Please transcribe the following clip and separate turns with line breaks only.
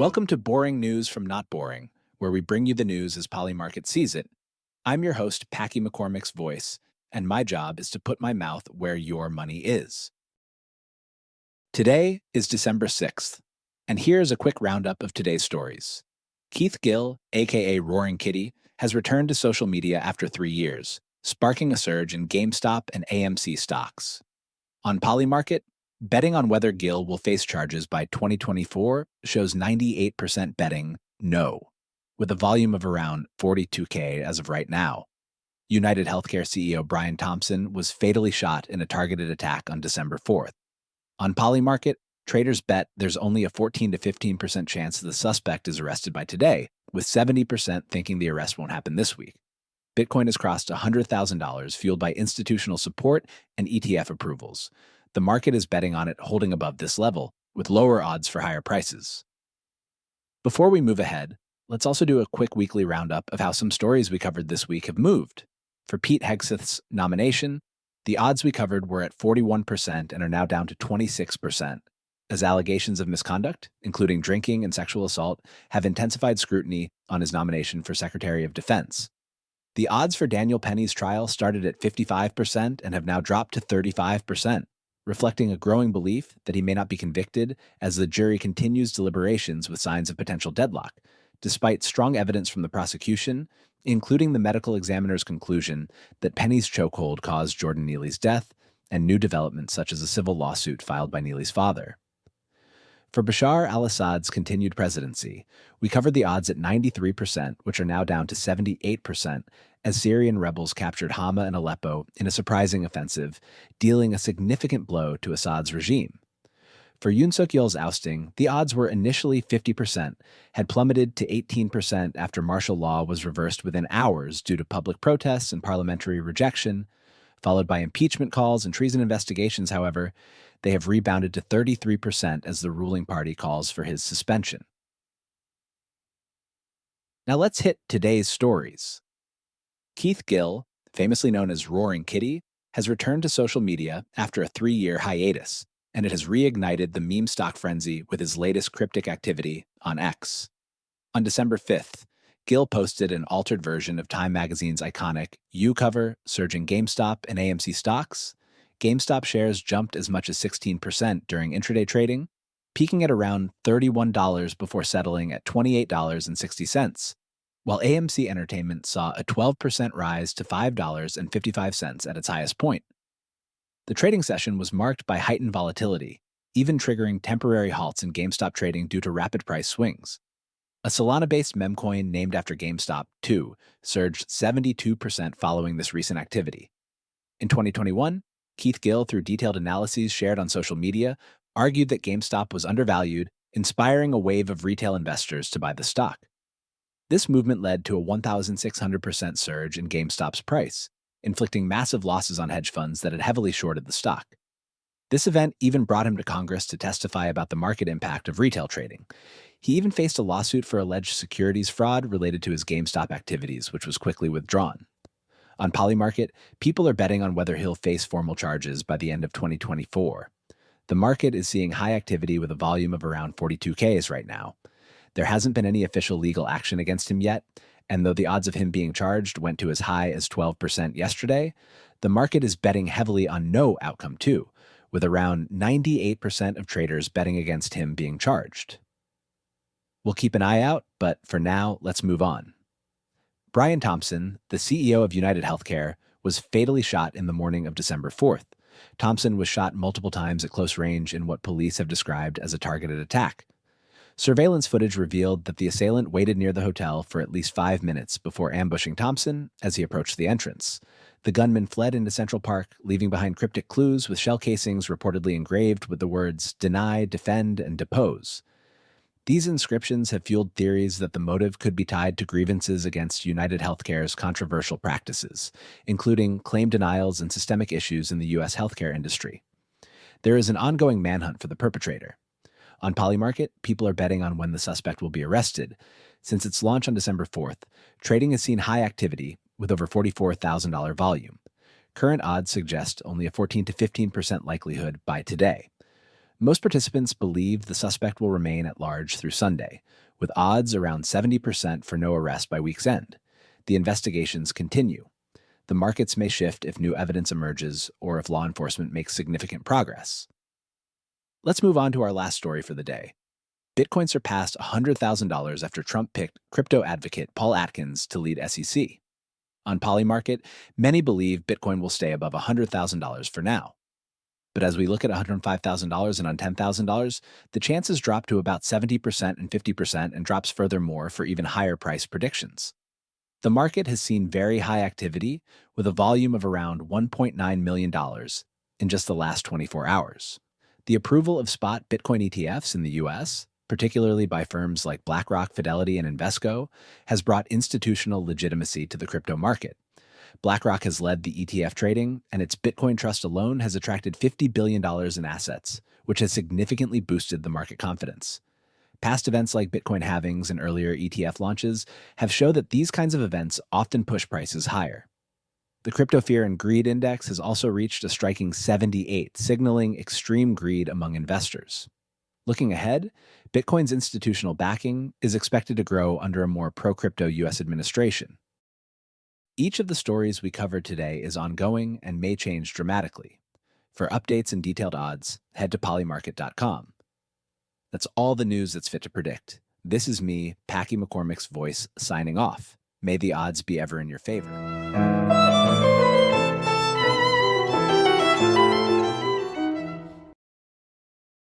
Welcome to Boring News from Not Boring, where we bring you the news as Polymarket sees it. I'm your host, Packy McCormick's voice, and my job is to put my mouth where your money is. Today is December 6th, and here's a quick roundup of today's stories. Keith Gill, aka Roaring Kitty, has returned to social media after 3 years, sparking a surge in GameStop and AMC stocks. On Polymarket, betting on whether Gill will face charges by 2024 shows 98% betting no, with a volume of around 42K as of right now. United Healthcare CEO Brian Thompson was fatally shot in a targeted attack on December 4th. On Polymarket, traders bet there's only a 14 to 15% chance the suspect is arrested by today, with 70% thinking the arrest won't happen this week. Bitcoin has crossed $100,000, fueled by institutional support and ETF approvals. The market is betting on it holding above this level, with lower odds for higher prices. Before we move ahead, let's also do a quick weekly roundup of how some stories we covered this week have moved. For Pete Hegseth's nomination, the odds we covered were at 41% and are now down to 26%, as allegations of misconduct, including drinking and sexual assault, have intensified scrutiny on his nomination for Secretary of Defense. The odds for Daniel Penny's trial started at 55% and have now dropped to 35%. Reflecting a growing belief that he may not be convicted as the jury continues deliberations with signs of potential deadlock, despite strong evidence from the prosecution, including the medical examiner's conclusion that Penny's chokehold caused Jordan Neely's death and new developments such as a civil lawsuit filed by Neely's father. For Bashar Al-Assad's continued presidency, we covered the odds at 93%, which are now down to 78%, as Syrian rebels captured Hama and Aleppo in a surprising offensive, dealing a significant blow to Assad's regime. For Yoon Suk-yeol's ousting, the odds were initially 50%, had plummeted to 18% after martial law was reversed within hours due to public protests and parliamentary rejection. Followed by impeachment calls and treason investigations, however, they have rebounded to 33% as the ruling party calls for his suspension. Now let's hit today's stories. Keith Gill, famously known as Roaring Kitty, has returned to social media after a 3-year hiatus, and it has reignited the meme stock frenzy with his latest cryptic activity on X. On December 5th, Gill posted an altered version of Time magazine's iconic "You" cover, surging GameStop and AMC stocks. GameStop shares jumped as much as 16% during intraday trading, peaking at around $31 before settling at $28.60, while AMC Entertainment saw a 12% rise to $5.55 at its highest point. The trading session was marked by heightened volatility, even triggering temporary halts in GameStop trading due to rapid price swings. A Solana-based memcoin named after GameStop, too, surged 72% following this recent activity. In 2021, Keith Gill, through detailed analyses shared on social media, argued that GameStop was undervalued, inspiring a wave of retail investors to buy the stock. This movement led to a 1,600% surge in GameStop's price, inflicting massive losses on hedge funds that had heavily shorted the stock. This event even brought him to Congress to testify about the market impact of retail trading. He even faced a lawsuit for alleged securities fraud related to his GameStop activities, which was quickly withdrawn. On Polymarket, people are betting on whether he'll face formal charges by the end of 2024. The market is seeing high activity with a volume of around 42Ks right now. There hasn't been any official legal action against him yet, and though the odds of him being charged went to as high as 12% yesterday, the market is betting heavily on no outcome too, with around 98% of traders betting against him being charged. We'll keep an eye out, but for now, let's move on. Brian Thompson, the CEO of United Healthcare, was fatally shot in the morning of December 4th. Thompson was shot multiple times at close range in what police have described as a targeted attack. Surveillance footage revealed that the assailant waited near the hotel for at least 5 minutes before ambushing Thompson as he approached the entrance. The gunman fled into Central Park, leaving behind cryptic clues with shell casings reportedly engraved with the words "deny, defend, and depose." These inscriptions have fueled theories that the motive could be tied to grievances against United Healthcare's controversial practices, including claim denials and systemic issues in the U.S. healthcare industry. There is an ongoing manhunt for the perpetrator. On Polymarket, people are betting on when the suspect will be arrested. Since its launch on December 4th, trading has seen high activity with over $44,000 volume. Current odds suggest only a 14 to 15% likelihood by today. Most participants believe the suspect will remain at large through Sunday, with odds around 70% for no arrest by week's end. The investigations continue. The markets may shift if new evidence emerges or if law enforcement makes significant progress. Let's move on to our last story for the day. Bitcoin surpassed $100,000 after Trump picked crypto advocate Paul Atkins to lead SEC. On Polymarket, many believe Bitcoin will stay above $100,000 for now. But as we look at $105,000 and on $10,000, the chances drop to about 70% and 50% and drops further more for even higher price predictions. The market has seen very high activity with a volume of around $1.9 million in just the last 24 hours. The approval of spot Bitcoin ETFs in the US, particularly by firms like BlackRock, Fidelity, and Invesco, has brought institutional legitimacy to the crypto market. BlackRock has led the ETF trading, and its Bitcoin trust alone has attracted $50 billion in assets, which has significantly boosted the market confidence. Past events like Bitcoin halvings and earlier ETF launches have shown that these kinds of events often push prices higher. The Crypto Fear and Greed Index has also reached a striking 78, signaling extreme greed among investors. Looking ahead, Bitcoin's institutional backing is expected to grow under a more pro-crypto U.S. administration. Each of the stories we covered today is ongoing and may change dramatically. For updates and detailed odds, head to polymarket.com. That's all the news that's fit to predict. This is me, Packy McCormick's voice, signing off. May the odds be ever in your favor.